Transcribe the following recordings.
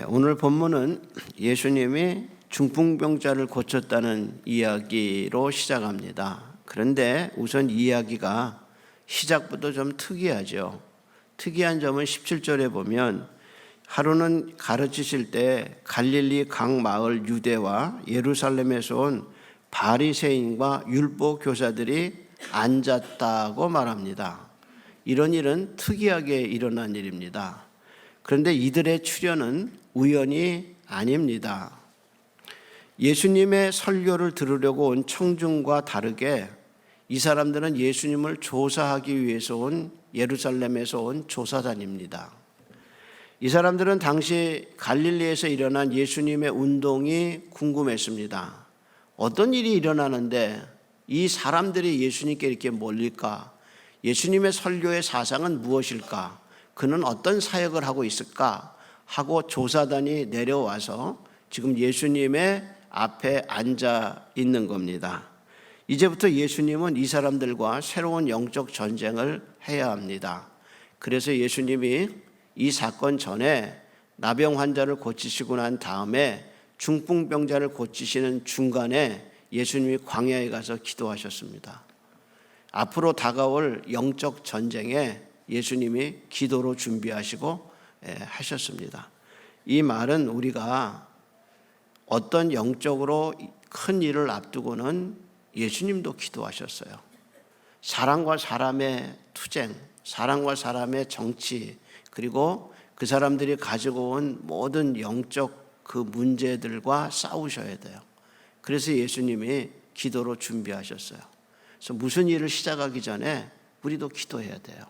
오늘 본문은 예수님이 중풍병자를 고쳤다는 이야기로 시작합니다. 그런데 우선 이야기가 시작부터 좀 특이하죠. 특이한 점은 17절에 보면 하루는 가르치실 때 갈릴리 각 마을 유대와 예루살렘에서 온 바리새인과 율법 교사들이 앉았다고 말합니다. 이런 일은 특이하게 일어난 일입니다. 그런데 이들의 출현은 우연이 아닙니다. 예수님의 설교를 들으려고 온 청중과 다르게 이 사람들은 예수님을 조사하기 위해서 온 예루살렘에서 온 조사단입니다. 이 사람들은 당시 갈릴리에서 일어난 예수님의 운동이 궁금했습니다. 어떤 일이 일어나는데 이 사람들이 예수님께 이렇게 몰릴까? 예수님의 설교의 사상은 무엇일까? 그는 어떤 사역을 하고 있을까? 하고 조사단이 내려와서 지금 예수님의 앞에 앉아 있는 겁니다. 이제부터 예수님은 이 사람들과 새로운 영적 전쟁을 해야 합니다. 그래서 예수님이 이 사건 전에 나병 환자를 고치시고 난 다음에 중풍병자를 고치시는 중간에 예수님이 광야에 가서 기도하셨습니다. 앞으로 다가올 영적 전쟁에 예수님이 기도로 준비하시고 하셨습니다. 이 말은 우리가 어떤 영적으로 큰 일을 앞두고는 예수님도 기도하셨어요. 사람과 사람의 투쟁, 사람과 사람의 정치, 그리고 그 사람들이 가지고 온 모든 영적 그 문제들과 싸우셔야 돼요. 그래서 예수님이 기도로 준비하셨어요. 그래서 무슨 일을 시작하기 전에 우리도 기도해야 돼요.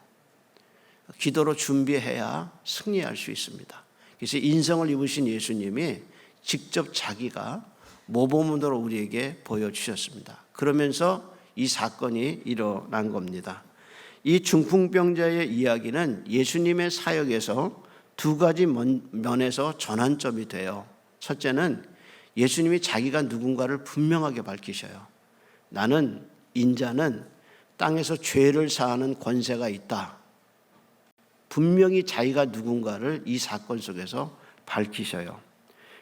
기도로 준비해야 승리할 수 있습니다. 그래서 인성을 입으신 예수님이 직접 자기가 모범으로 우리에게 보여주셨습니다. 그러면서 이 사건이 일어난 겁니다. 이 중풍병자의 이야기는 예수님의 사역에서 두 가지 면에서 전환점이 돼요. 첫째는 예수님이 자기가 누군가를 분명하게 밝히셔요. 나는 인자는 땅에서 죄를 사하는 권세가 있다. 분명히 자기가 누군가를 이 사건 속에서 밝히셔요.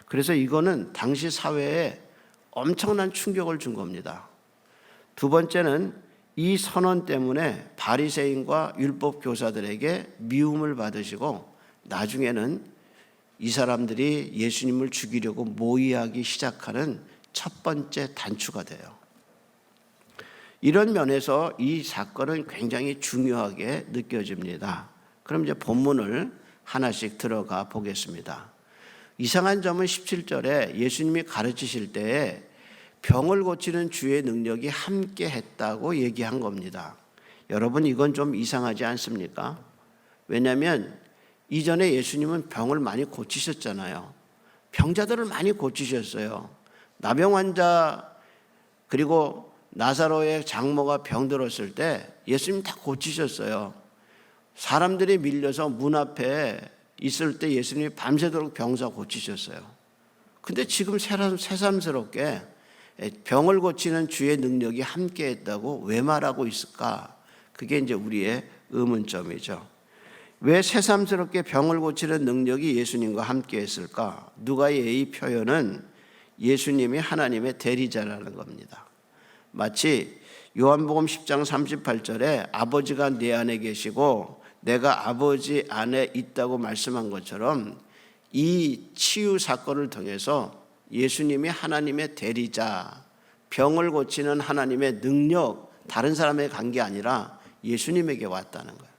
그래서 이거는 당시 사회에 엄청난 충격을 준 겁니다. 두 번째는 이 선언 때문에 바리새인과 율법 교사들에게 미움을 받으시고 나중에는 이 사람들이 예수님을 죽이려고 모의하기 시작하는 첫 번째 단추가 돼요. 이런 면에서 이 사건은 굉장히 중요하게 느껴집니다. 그럼 이제 본문을 하나씩 들어가 보겠습니다. 이상한 점은 17절에 예수님이 가르치실 때에 병을 고치는 주의 능력이 함께 했다고 얘기한 겁니다. 여러분, 이건 좀 이상하지 않습니까? 왜냐하면 이전에 예수님은 병을 많이 고치셨잖아요. 병자들을 많이 고치셨어요. 나병 환자 그리고 나사로의 장모가 병들었을 때 예수님 다 고치셨어요. 사람들이 밀려서 문 앞에 있을 때 예수님이 밤새도록 병사 고치셨어요. 근데 지금 새삼스럽게 병을 고치는 주의 능력이 함께 했다고 왜 말하고 있을까? 그게 이제 우리의 의문점이죠. 왜 새삼스럽게 병을 고치는 능력이 예수님과 함께 했을까? 누가의 이 표현은 예수님이 하나님의 대리자라는 겁니다. 마치 요한복음 10장 38절에 아버지가 내 안에 계시고 내가 아버지 안에 있다고 말씀한 것처럼 이 치유 사건을 통해서 예수님이 하나님의 대리자, 병을 고치는 하나님의 능력, 다른 사람에게 간 게 아니라 예수님에게 왔다는 거예요.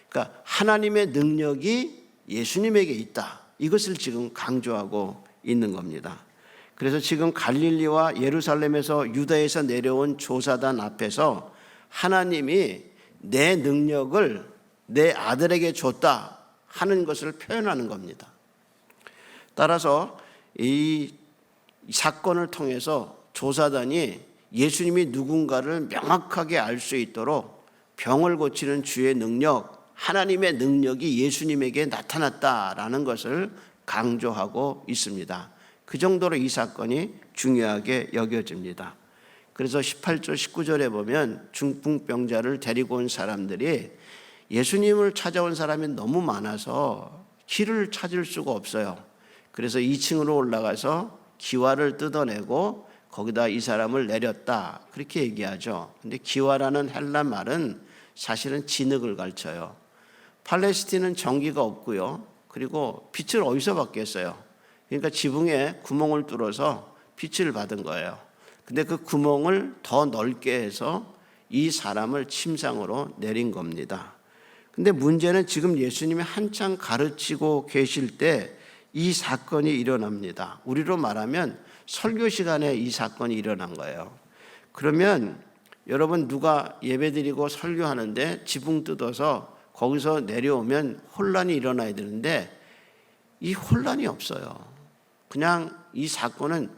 그러니까 하나님의 능력이 예수님에게 있다. 이것을 지금 강조하고 있는 겁니다. 그래서 지금 갈릴리와 예루살렘에서 유다에서 내려온 조사단 앞에서 하나님이 내 능력을 내 아들에게 줬다 하는 것을 표현하는 겁니다. 따라서 이 사건을 통해서 조사단이 예수님이 누군가를 명확하게 알 수 있도록 병을 고치는 주의 능력, 하나님의 능력이 예수님에게 나타났다라는 것을 강조하고 있습니다. 그 정도로 이 사건이 중요하게 여겨집니다. 그래서 18절 19절에 보면 중풍병자를 데리고 온 사람들이 예수님을 찾아온 사람이 너무 많아서 길을 찾을 수가 없어요. 그래서 2층으로 올라가서 기와를 뜯어내고 거기다 이 사람을 내렸다. 그렇게 얘기하죠. 근데 기와라는 헬라 말은 사실은 진흙을 가르쳐요. 팔레스틴은 전기가 없고요. 그리고 빛을 어디서 받겠어요? 그러니까 지붕에 구멍을 뚫어서 빛을 받은 거예요. 근데 그 구멍을 더 넓게 해서 이 사람을 침상으로 내린 겁니다. 근데 문제는 지금 예수님이 한창 가르치고 계실 때 이 사건이 일어납니다. 우리로 말하면 설교 시간에 이 사건이 일어난 거예요. 그러면 여러분 누가 예배드리고 설교하는데 지붕 뜯어서 거기서 내려오면 혼란이 일어나야 되는데 이 혼란이 없어요. 그냥 이 사건은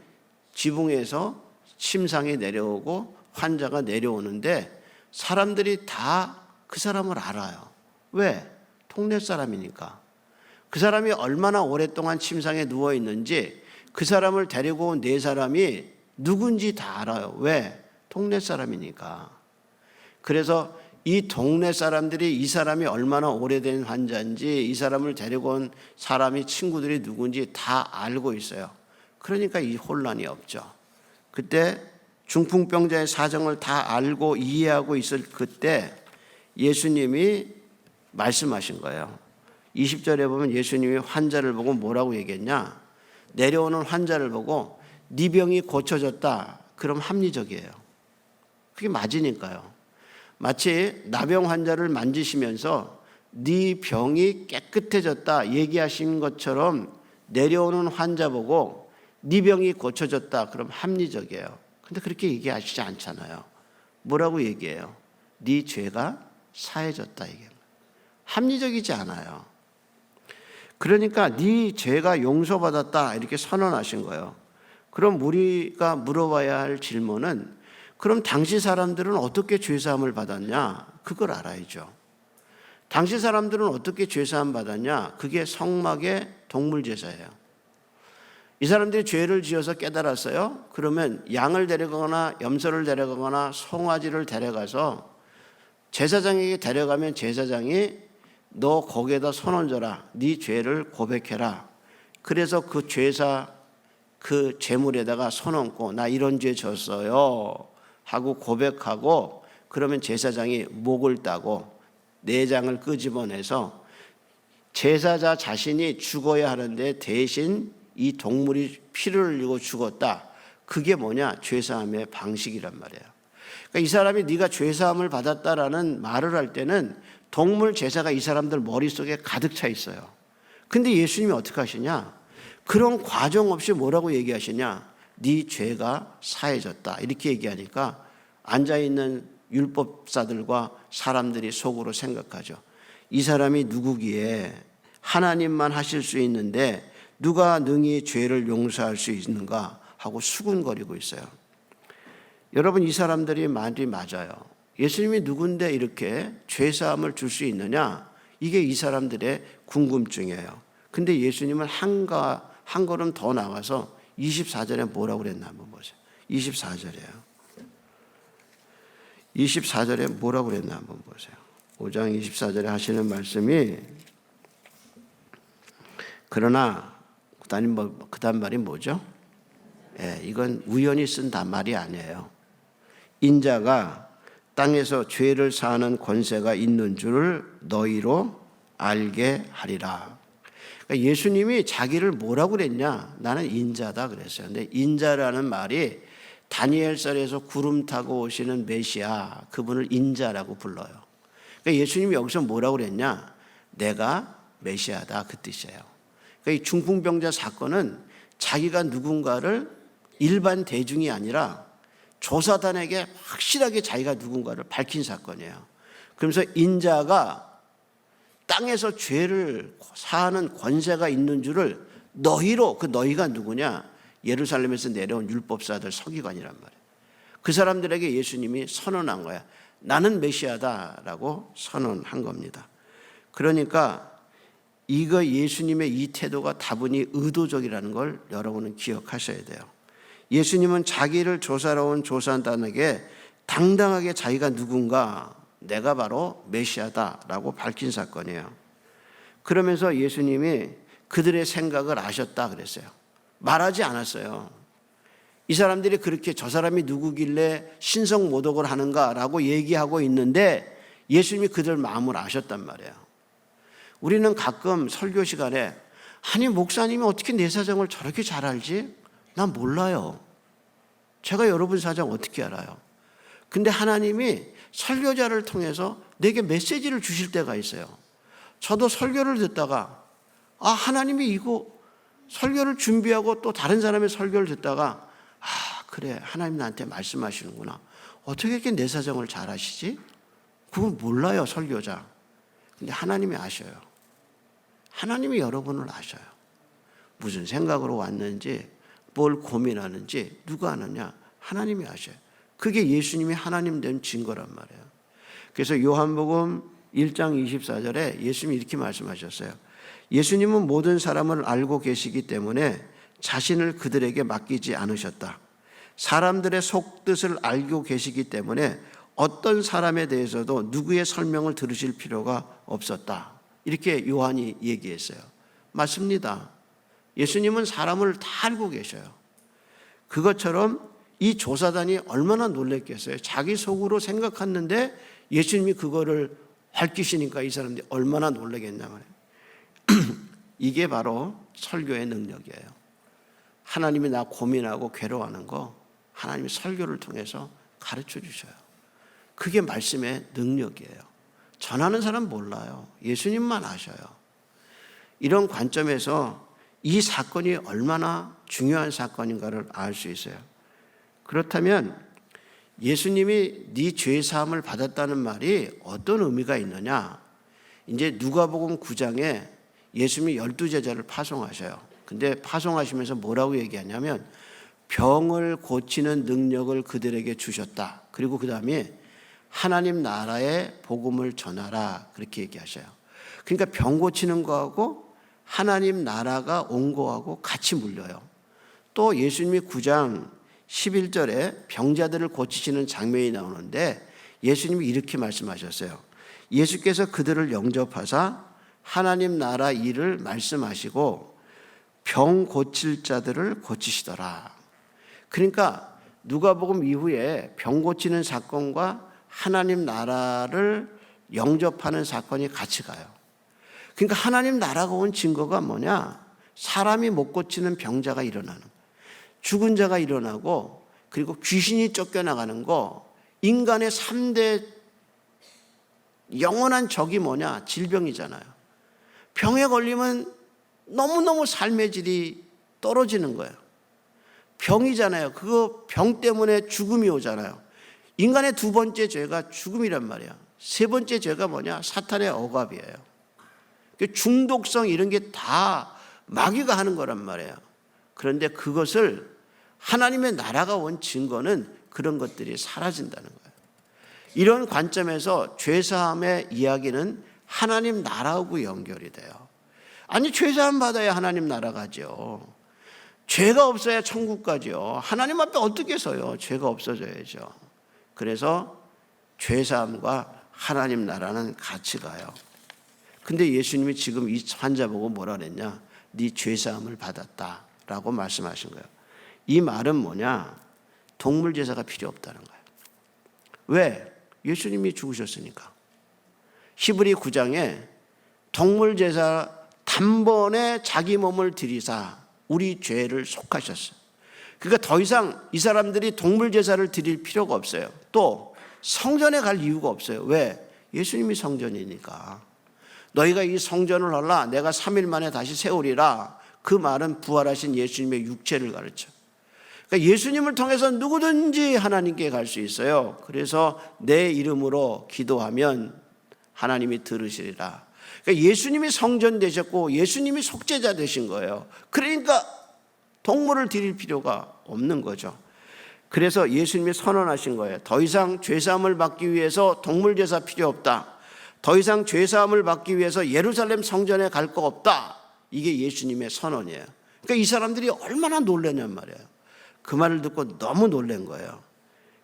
지붕에서 침상에 내려오고 환자가 내려오는데 사람들이 다 그 사람을 알아요. 왜? 동네 사람이니까. 그 사람이 얼마나 오랫동안 침상에 누워 있는지 그 사람을 데리고 온 네 사람이 누군지 다 알아요. 왜? 동네 사람이니까. 그래서 이 동네 사람들이 이 사람이 얼마나 오래된 환자인지 이 사람을 데리고 온 사람이 친구들이 누군지 다 알고 있어요. 그러니까 이 혼란이 없죠. 그때 중풍병자의 사정을 다 알고 이해하고 있을 그때 예수님이 말씀하신 거예요. 20절에 보면 예수님이 환자를 보고 뭐라고 얘기했냐? 내려오는 환자를 보고 네 병이 고쳐졌다. 그럼 합리적이에요. 그게 맞으니까요. 마치 나병 환자를 만지시면서 네 병이 깨끗해졌다 얘기하신 것처럼 내려오는 환자 보고 네 병이 고쳐졌다. 그럼 합리적이에요. 근데 그렇게 얘기하시지 않잖아요. 뭐라고 얘기해요? 네 죄가 사해졌다 얘기해요. 합리적이지 않아요. 그러니까 네 죄가 용서받았다 이렇게 선언하신 거예요. 그럼 우리가 물어봐야 할 질문은 그럼 당시 사람들은 어떻게 죄사함을 받았냐? 그걸 알아야죠. 당시 사람들은 어떻게 죄사함 받았냐? 그게 성막의 동물제사예요. 이 사람들이 죄를 지어서 깨달았어요. 그러면 양을 데려가거나 염소를 데려가거나 송아지를 데려가서 제사장에게 데려가면 제사장이 너 거기에다 손 얹어라. 네 죄를 고백해라. 그래서 그 죄사 그 제물에다가 손 얹고 나 이런 죄 졌어요 하고 고백하고 그러면 제사장이 목을 따고 내장을 끄집어내서 제사자 자신이 죽어야 하는데 대신 이 동물이 피를 흘리고 죽었다. 그게 뭐냐? 죄사함의 방식이란 말이에요. 그러니까 이 사람이 네가 죄사함을 받았다라는 말을 할 때는 동물 제사가 이 사람들 머릿속에 가득 차 있어요. 근데 예수님이 어떻게 하시냐? 그런 과정 없이 뭐라고 얘기하시냐? 네 죄가 사해졌다. 이렇게 얘기하니까 앉아있는 율법사들과 사람들이 속으로 생각하죠. 이 사람이 누구기에 하나님만 하실 수 있는데 누가 능히 죄를 용서할 수 있는가 하고 수군거리고 있어요. 여러분 이 사람들이 말이 맞아요. 예수님이 누군데 이렇게 죄사함을 줄 수 있느냐? 이게 이 사람들의 궁금증이에요. 근데 예수님은 한 걸음 더 나가서 24절에 뭐라고 그랬나 한번 보세요. 24절이에요. 24절에 뭐라고 그랬나 한번 보세요. 5장 24절에 하시는 말씀이 그러나 그 다음 말이 뭐죠? 이건 우연히 쓴 말이 아니에요. 인자가 땅에서 죄를 사하는 권세가 있는 줄을 너희로 알게 하리라. 그러니까 예수님이 자기를 뭐라고 그랬냐? 나는 인자다 그랬어요. 근데 인자라는 말이 다니엘서에서 구름 타고 오시는 메시아 그분을 인자라고 불러요. 그러니까 예수님이 여기서 뭐라고 그랬냐? 내가 메시아다 그 뜻이에요. 그러니까 이 중풍병자 사건은 자기가 누군가를 일반 대중이 아니라 조사단에게 확실하게 자기가 누군가를 밝힌 사건이에요. 그러면서 인자가 땅에서 죄를 사하는 권세가 있는 줄을 너희로, 그 너희가 누구냐? 예루살렘에서 내려온 율법사들 서기관이란 말이에요. 그 사람들에게 예수님이 선언한 거야. 나는 메시아다라고 선언한 겁니다. 그러니까 이거 예수님의 이 태도가 다분히 의도적이라는 걸 여러분은 기억하셔야 돼요. 예수님은 자기를 조사러 온 조사단에게 당당하게 자기가 누군가 내가 바로 메시아다라고 밝힌 사건이에요. 그러면서 예수님이 그들의 생각을 아셨다 그랬어요. 말하지 않았어요. 이 사람들이 그렇게 저 사람이 누구길래 신성모독을 하는가라고 얘기하고 있는데 예수님이 그들 마음을 아셨단 말이에요. 우리는 가끔 설교 시간에 아니 목사님이 어떻게 내 사정을 저렇게 잘 알지? 난 몰라요. 제가 여러분 사정 어떻게 알아요? 근데 하나님이 설교자를 통해서 내게 메시지를 주실 때가 있어요. 저도 설교를 듣다가 하나님이 이거 설교를 준비하고 또 다른 사람의 설교를 듣다가 그래 하나님 나한테 말씀하시는구나. 어떻게 이렇게 내 사정을 잘 아시지? 그건 몰라요 설교자. 근데 하나님이 아셔요. 하나님이 여러분을 아셔요. 무슨 생각으로 왔는지 뭘 고민하는지 누가 아느냐? 하나님이 아셔요. 그게 예수님이 하나님 된 증거란 말이에요. 그래서 요한복음 1장 24절에 예수님이 이렇게 말씀하셨어요. 예수님은 모든 사람을 알고 계시기 때문에 자신을 그들에게 맡기지 않으셨다. 사람들의 속뜻을 알고 계시기 때문에 어떤 사람에 대해서도 누구의 설명을 들으실 필요가 없었다. 이렇게 요한이 얘기했어요. 맞습니다. 예수님은 사람을 다 알고 계셔요. 그것처럼 이 조사단이 얼마나 놀랬겠어요. 자기 속으로 생각했는데 예수님이 그거를 밝히시니까 이 사람들이 얼마나 놀라겠냐 말이에요. 이게 바로 설교의 능력이에요. 하나님이 나 고민하고 괴로워하는 거 하나님이 설교를 통해서 가르쳐 주셔요. 그게 말씀의 능력이에요. 전하는 사람 몰라요. 예수님만 아셔요. 이런 관점에서 이 사건이 얼마나 중요한 사건인가를 알 수 있어요. 그렇다면 예수님이 네 죄 사함을 받았다는 말이 어떤 의미가 있느냐? 이제 누가복음 9장에 예수님이 12제자를 파송하셔요. 근데 파송하시면서 뭐라고 얘기하냐면 병을 고치는 능력을 그들에게 주셨다. 그리고 그 다음에 하나님 나라의 복음을 전하라. 그렇게 얘기하셔요. 그러니까 병 고치는 거하고 하나님 나라가 온 거하고 같이 물려요. 또 예수님이 9장 11절에 병자들을 고치시는 장면이 나오는데 예수님이 이렇게 말씀하셨어요. 예수께서 그들을 영접하사 하나님 나라 일을 말씀하시고 병 고칠 자들을 고치시더라. 그러니까 누가복음 이후에 병 고치는 사건과 하나님 나라를 영접하는 사건이 같이 가요. 그러니까 하나님 나라가 온 증거가 뭐냐? 사람이 못 고치는 병자가 일어나는 거예요. 죽은 자가 일어나고 그리고 귀신이 쫓겨나가는 거. 인간의 3대 영원한 적이 뭐냐? 질병이잖아요. 병에 걸리면 너무너무 삶의 질이 떨어지는 거예요. 병이잖아요. 그거 병 때문에 죽음이 오잖아요. 인간의 두 번째 죄가 죽음이란 말이야. 세 번째 죄가 뭐냐? 사탄의 억압이에요. 중독성 이런 게 다 마귀가 하는 거란 말이에요. 그런데 그것을 하나님의 나라가 온 증거는 그런 것들이 사라진다는 거예요. 이런 관점에서 죄사함의 이야기는 하나님 나라하고 연결이 돼요. 아니 죄사함 받아야 하나님 나라 가죠. 죄가 없어야 천국 가죠. 하나님 앞에 어떻게 서요? 죄가 없어져야죠. 그래서 죄사함과 하나님 나라는 같이 가요. 근데 예수님이 지금 이 환자 보고 뭐라 그랬냐? 네 죄사함을 받았다라고 말씀하신 거예요. 이 말은 뭐냐? 동물 제사가 필요 없다는 거예요. 왜? 예수님이 죽으셨으니까. 히브리 9장에 동물 제사 단번에 자기 몸을 드리사 우리 죄를 속하셨어요. 그러니까 더 이상 이 사람들이 동물 제사를 드릴 필요가 없어요. 또 성전에 갈 이유가 없어요. 왜? 예수님이 성전이니까. 너희가 이 성전을 하라 내가 3일 만에 다시 세우리라. 그 말은 부활하신 예수님의 육체를 가르쳐. 그러니까 예수님을 통해서 누구든지 하나님께 갈 수 있어요. 그래서 내 이름으로 기도하면 하나님이 들으시리라. 그러니까 예수님이 성전 되셨고 예수님이 속죄자 되신 거예요. 그러니까 동물을 드릴 필요가 없는 거죠. 그래서 예수님이 선언하신 거예요. 더 이상 죄사함을 받기 위해서 동물 제사 필요 없다. 더 이상 죄사함을 받기 위해서 예루살렘 성전에 갈 거 없다. 이게 예수님의 선언이에요. 그러니까 이 사람들이 얼마나 놀랐냔 말이에요. 그 말을 듣고 너무 놀란 거예요.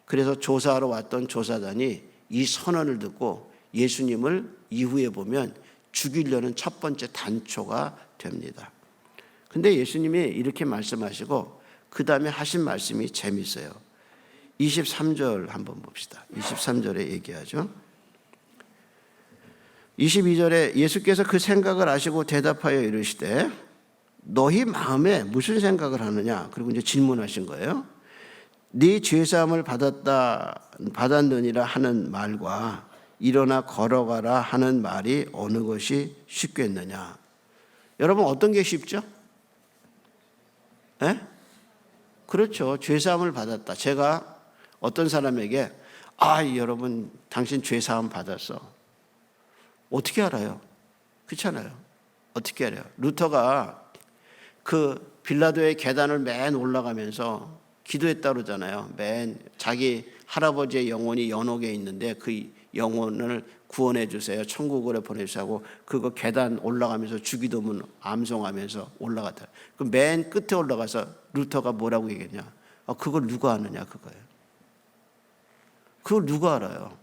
그래서 조사하러 왔던 조사단이 이 선언을 듣고 예수님을 이후에 보면 죽이려는 첫 번째 단초가 됩니다. 근데 예수님이 이렇게 말씀하시고 그 다음에 하신 말씀이 재밌어요. 23절 한번 봅시다. 23절에 얘기하죠. 22절에 예수께서 그 생각을 아시고 대답하여 이르시되 너희 마음에 무슨 생각을 하느냐? 그리고 이제 질문하신 거예요. 네 죄사함을 받았느니라 하는 말과 일어나 걸어가라 하는 말이 어느 것이 쉽겠느냐? 여러분 어떤 게 쉽죠? 예? 그렇죠. 죄사함을 받았다. 제가 어떤 사람에게 여러분 당신 죄사함 받았어. 어떻게 알아요? 그렇잖아요. 어떻게 알아요? 루터가 그 빌라도의 계단을 맨 올라가면서 기도했다 그러잖아요. 맨 자기 할아버지의 영혼이 연옥에 있는데 그 영혼을 구원해 주세요. 천국으로 보내주세요 하고 그거 계단 올라가면서 주기도문 암송하면서 올라갔다. 그 맨 끝에 올라가서 루터가 뭐라고 얘기했냐? 그걸 누가 아느냐 그거예요. 그걸 누가 알아요?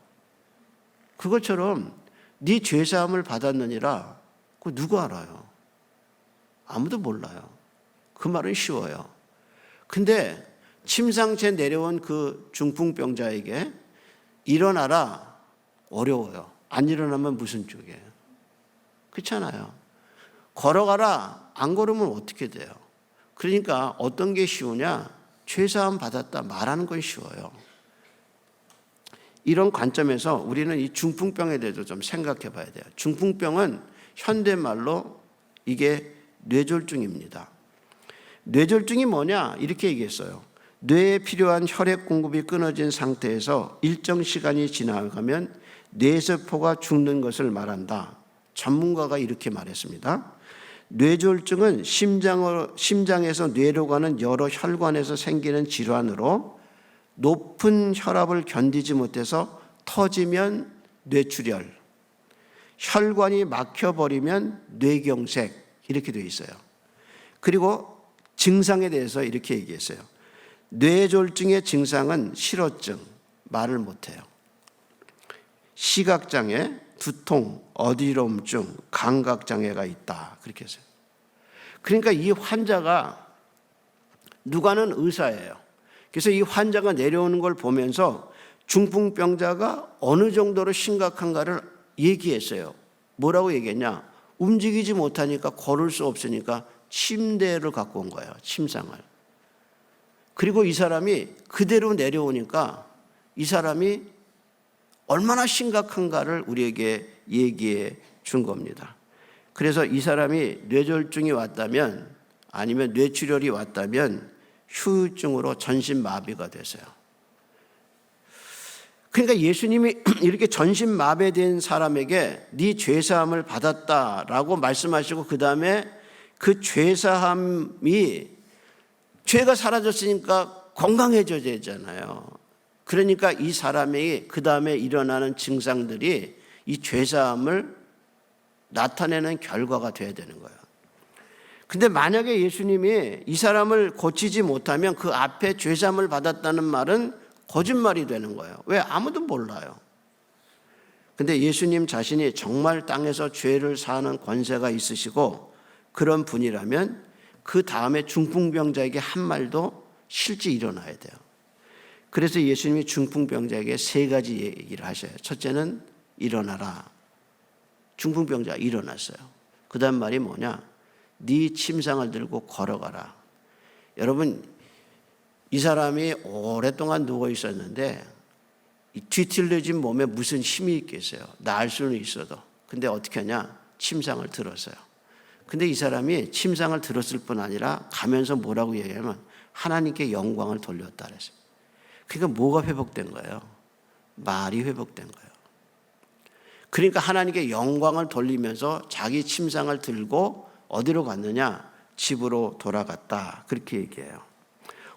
그것처럼 네 죄사함을 받았느니라 그거 누가 알아요? 아무도 몰라요. 그 말은 쉬워요. 근데 침상째 내려온 그 중풍병자에게 일어나라 어려워요. 안 일어나면 무슨 쪽이에요? 그렇잖아요. 걸어가라 안 걸으면 어떻게 돼요? 그러니까 어떤 게 쉬우냐? 죄사함 받았다 말하는 건 쉬워요. 이런 관점에서 우리는 이 중풍병에 대해서 좀 생각해 봐야 돼요. 중풍병은 현대말로 이게 뇌졸중입니다. 뇌졸중이 뭐냐? 이렇게 얘기했어요. 뇌에 필요한 혈액 공급이 끊어진 상태에서 일정 시간이 지나가면 뇌세포가 죽는 것을 말한다. 전문가가 이렇게 말했습니다. 뇌졸중은 심장에서 뇌로 가는 여러 혈관에서 생기는 질환으로 높은 혈압을 견디지 못해서 터지면 뇌출혈, 혈관이 막혀버리면 뇌경색 이렇게 되어 있어요. 그리고 증상에 대해서 이렇게 얘기했어요. 뇌졸중의 증상은 실어증, 말을 못해요. 시각장애, 두통, 어지러움증, 감각장애가 있다. 그렇게 했어요. 그러니까 이 환자가 누가는 의사예요. 그래서 이 환자가 내려오는 걸 보면서 중풍병자가 어느 정도로 심각한가를 얘기했어요. 뭐라고 얘기했냐? 움직이지 못하니까 걸을 수 없으니까 침대를 갖고 온 거예요. 침상을. 그리고 이 사람이 그대로 내려오니까 이 사람이 얼마나 심각한가를 우리에게 얘기해 준 겁니다. 그래서 이 사람이 뇌졸중이 왔다면 아니면 뇌출혈이 왔다면 후유증으로 전신마비가 됐어요. 그러니까 예수님이 이렇게 전신마비된 사람에게 네 죄사함을 받았다라고 말씀하시고 그 다음에 그 죄사함이 죄가 사라졌으니까 건강해져야 되잖아요. 그러니까 이 사람이 그 다음에 일어나는 증상들이 이 죄사함을 나타내는 결과가 돼야 되는 거예요. 근데 만약에 예수님이 이 사람을 고치지 못하면 그 앞에 죄사함을 받았다는 말은 거짓말이 되는 거예요. 왜? 아무도 몰라요. 근데 예수님 자신이 정말 땅에서 죄를 사하는 권세가 있으시고 그런 분이라면 그 다음에 중풍병자에게 한 말도 실제 일어나야 돼요. 그래서 예수님이 중풍병자에게 세 가지 얘기를 하셔요. 첫째는 일어나라. 중풍병자가 일어났어요. 그 다음 말이 뭐냐? 네 침상을 들고 걸어가라. 여러분 이 사람이 오랫동안 누워 있었는데 이 뒤틀려진 몸에 무슨 힘이 있겠어요? 나을 수는 있어도. 근데 어떻게 하냐? 침상을 들었어요. 근데 이 사람이 침상을 들었을 뿐 아니라 가면서 뭐라고 얘기하면 하나님께 영광을 돌렸다 그랬어요. 그러니까 뭐가 회복된 거예요? 말이 회복된 거예요. 그러니까 하나님께 영광을 돌리면서 자기 침상을 들고 어디로 갔느냐? 집으로 돌아갔다. 그렇게 얘기해요.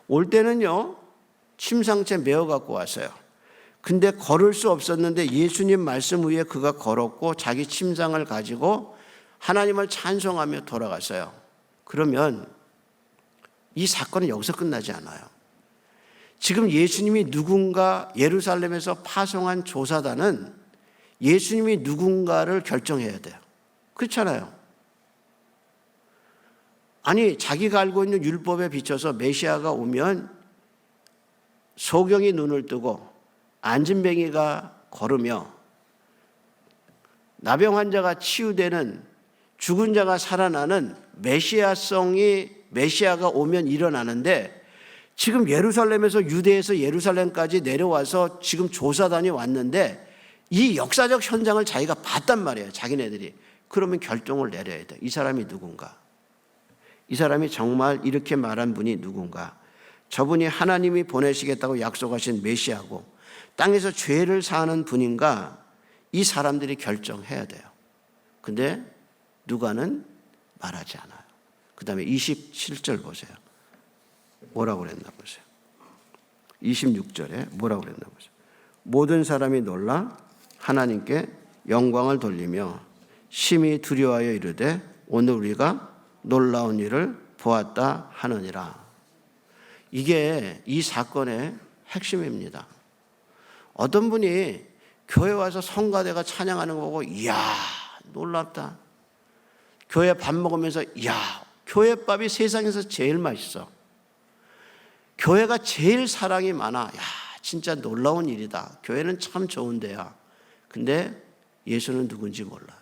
올 때는요, 침상째 메어 갖고 왔어요. 근데 걸을 수 없었는데 예수님 말씀 위에 그가 걸었고 자기 침상을 가지고 하나님을 찬송하며 돌아갔어요. 그러면 이 사건은 여기서 끝나지 않아요. 지금 예수님이 누군가 예루살렘에서 파송한 조사단은 예수님이 누군가를 결정해야 돼요. 그렇잖아요. 아니 자기가 알고 있는 율법에 비춰서 메시아가 오면 소경이 눈을 뜨고 안진뱅이가 걸으며 나병 환자가 치유되는, 죽은 자가 살아나는 메시아가 오면 일어나는데, 지금 예루살렘에서 유대에서 예루살렘까지 내려와서 지금 조사단이 왔는데 이 역사적 현장을 자기가 봤단 말이에요. 자기네들이. 그러면 결정을 내려야 돼. 이 사람이 누군가? 이 사람이 정말 이렇게 말한 분이 누군가? 저분이 하나님이 보내시겠다고 약속하신 메시아고 땅에서 죄를 사하는 분인가? 이 사람들이 결정해야 돼요. 근데 누가는 말하지 않아요. 그 다음에 27절 보세요. 뭐라고 그랬나 보세요. 26절에 뭐라고 그랬나 보세요. 모든 사람이 놀라 하나님께 영광을 돌리며 심히 두려워하여 이르되 오늘 우리가 놀라운 일을 보았다 하느니라. 이게 이 사건의 핵심입니다. 어떤 분이 교회 와서 성가대가 찬양하는 거 보고 이야 놀랍다. 교회 밥 먹으면서 이야 교회밥이 세상에서 제일 맛있어. 교회가 제일 사랑이 많아. 야 진짜 놀라운 일이다. 교회는 참 좋은 데야. 근데 예수는 누군지 몰라요.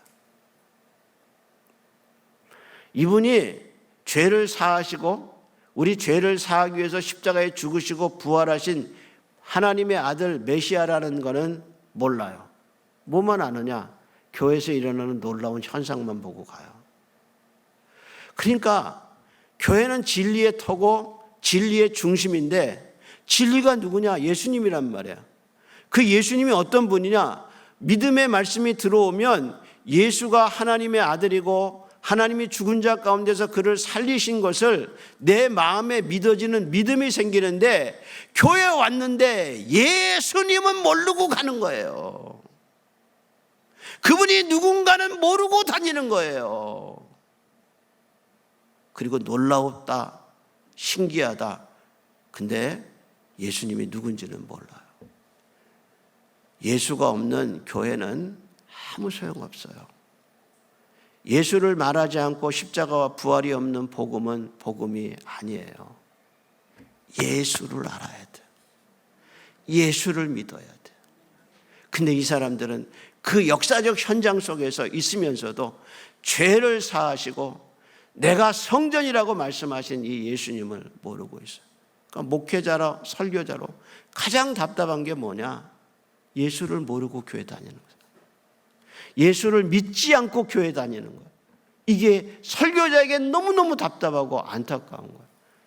이분이 죄를 사하시고 우리 죄를 사하기 위해서 십자가에 죽으시고 부활하신 하나님의 아들 메시아라는 것은 몰라요. 뭐만 아느냐? 교회에서 일어나는 놀라운 현상만 보고 가요. 그러니까 교회는 진리의 터고 진리의 중심인데 진리가 누구냐? 예수님이란 말이야. 그 예수님이 어떤 분이냐? 믿음의 말씀이 들어오면 예수가 하나님의 아들이고 하나님이 죽은 자 가운데서 그를 살리신 것을 내 마음에 믿어지는 믿음이 생기는데 교회에 왔는데 예수님은 모르고 가는 거예요. 그분이 누군가는 모르고 다니는 거예요. 그리고 놀라웠다, 신기하다. 근데 예수님이 누군지는 몰라요. 예수가 없는 교회는 아무 소용없어요. 예수를 말하지 않고 십자가와 부활이 없는 복음은 복음이 아니에요. 예수를 알아야 돼요. 예수를 믿어야 돼요. 근데 이 사람들은 그 역사적 현장 속에서 있으면서도 죄를 사하시고 내가 성전이라고 말씀하신 이 예수님을 모르고 있어요. 그러니까 목회자로 설교자로 가장 답답한 게 뭐냐? 예수를 모르고 교회 다니는 거예요. 예수를 믿지 않고 교회 다니는 거예요. 이게 설교자에게 너무너무 답답하고 안타까운 거예요.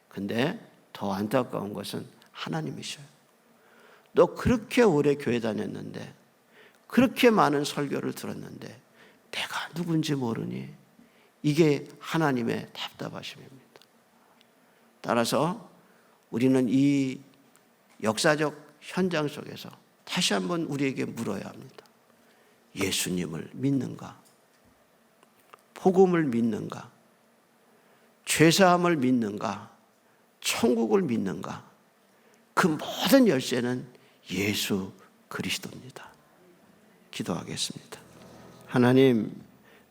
근데 더 안타까운 것은 하나님이셔요. 너 그렇게 오래 교회 다녔는데 그렇게 많은 설교를 들었는데 내가 누군지 모르니? 이게 하나님의 답답하심입니다. 따라서 우리는 이 역사적 현장 속에서 다시 한번 우리에게 물어야 합니다. 예수님을 믿는가? 복음을 믿는가? 죄사함을 믿는가? 천국을 믿는가? 그 모든 열쇠는 예수 그리스도입니다. 기도하겠습니다. 하나님,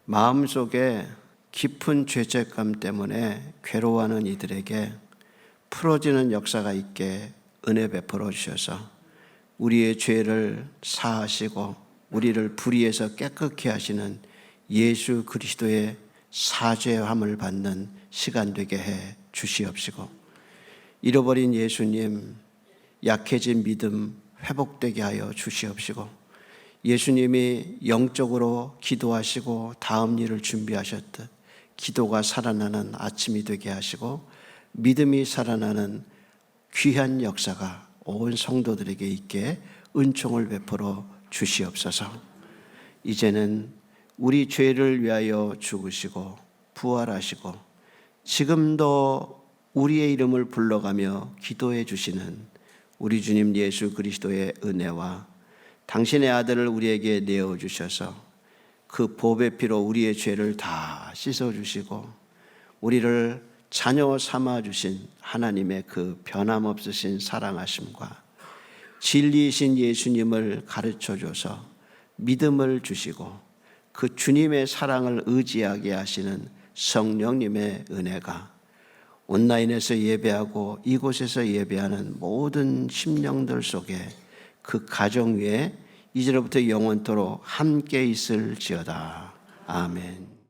마음속에 깊은 죄책감 때문에 괴로워하는 이들에게 풀어지는 역사가 있게 은혜 베풀어 주셔서 우리의 죄를 사하시고 우리를 불의에서 깨끗게 하시는 예수 그리스도의 사죄함을 받는 시간 되게 해 주시옵시고, 잃어버린 예수님, 약해진 믿음 회복되게 하여 주시옵시고, 예수님이 영적으로 기도하시고 다음 일을 준비하셨듯 기도가 살아나는 아침이 되게 하시고 믿음이 살아나는 귀한 역사가 온 성도들에게 있게 은총을 베풀어 주시옵소서. 이제는 우리 죄를 위하여 죽으시고 부활하시고 지금도 우리의 이름을 불러가며 기도해 주시는 우리 주님 예수 그리스도의 은혜와 당신의 아들을 우리에게 내어주셔서 그 보배 피로 우리의 죄를 다 씻어주시고 우리를 자녀 삼아주신 하나님의 그 변함없으신 사랑하심과 진리이신 예수님을 가르쳐줘서 믿음을 주시고 그 주님의 사랑을 의지하게 하시는 성령님의 은혜가 온라인에서 예배하고 이곳에서 예배하는 모든 심령들 속에 그 가정 위에 이제로부터 영원토록 함께 있을지어다. 아멘.